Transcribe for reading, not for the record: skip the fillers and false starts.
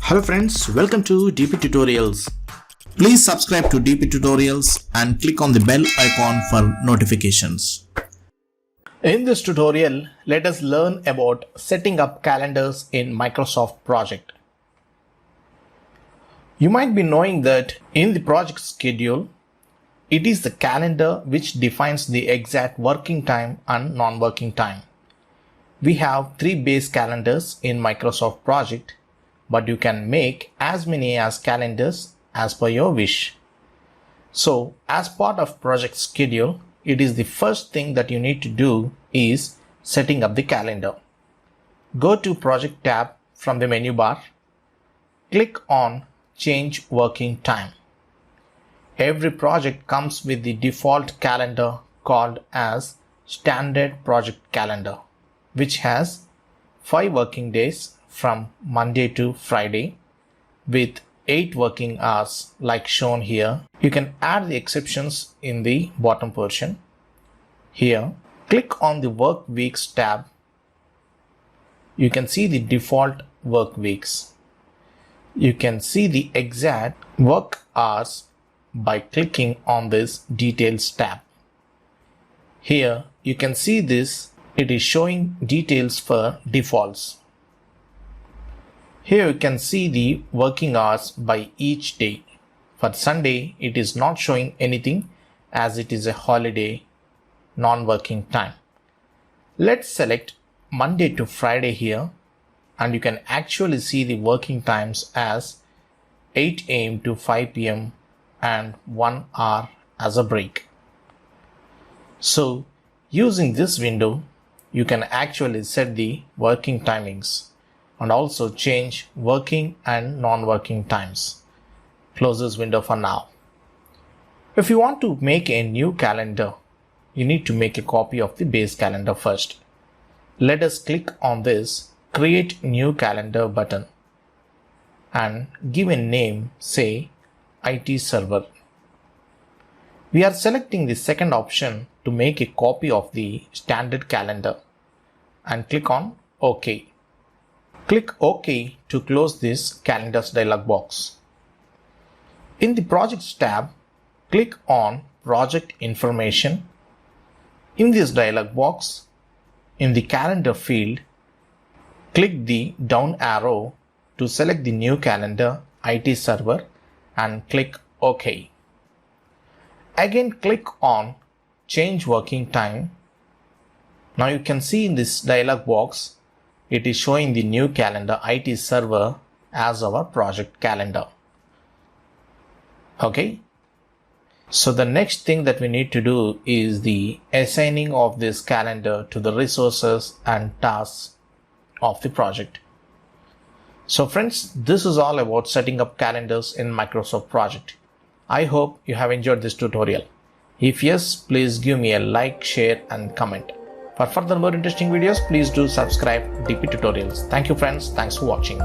Hello friends, welcome to dptutorials. Please subscribe to dptutorials and click on the bell icon for notifications. In this tutorial, let us learn about setting up calendars in Microsoft Project. You might be knowing that in the project schedule, it is the calendar which defines the exact working time and non-working time. We have 3 base calendars in Microsoft Project, but you can make as many as calendars as per your wish. So as part of project schedule, it is the first thing that you need to do is setting up the calendar. Go to Project tab from the menu bar. Click on Change Working Time. Every project comes with the default calendar called as Standard Project Calendar, which has 5 working days from Monday to Friday with 8 working hours like shown here. You can add the exceptions in the bottom portion. Here, click on the Work Weeks tab. You can see the default work weeks. You can see the exact work hours by clicking on this Details tab. Here, you can see this. It is showing details for defaults. Here you can see the working hours by each day. For Sunday, it is not showing anything as it is a holiday, non-working time. Let's select Monday to Friday here, and you can actually see the working times as 8 a.m. to 5 p.m. and 1 hour as a break. So using this window, you can actually set the working timings and also change working and non-working times. Close this window for now. If you want to make a new calendar, you need to make a copy of the base calendar first. Let us click on this Create New Calendar button and give a name, say IT Server. We are selecting the second option to make a copy of the standard calendar and click on OK. Click OK to close this Calendars dialog box. In the Projects tab, click on Project Information. In this dialog box, in the Calendar field, click the down arrow to select the new calendar IT Server and click OK. Again, click on Change Working Time. Now you can see in this dialog box, it is showing the new calendar IT Server as our project calendar. Okay. So the next thing that we need to do is the assigning of this calendar to the resources and tasks of the project. So friends, this is all about setting up calendars in Microsoft Project. I hope you have enjoyed this tutorial. If yes, please give me a like, share and comment. For further more interesting videos, please do subscribe dptutorials. Thank you friends. Thanks for watching.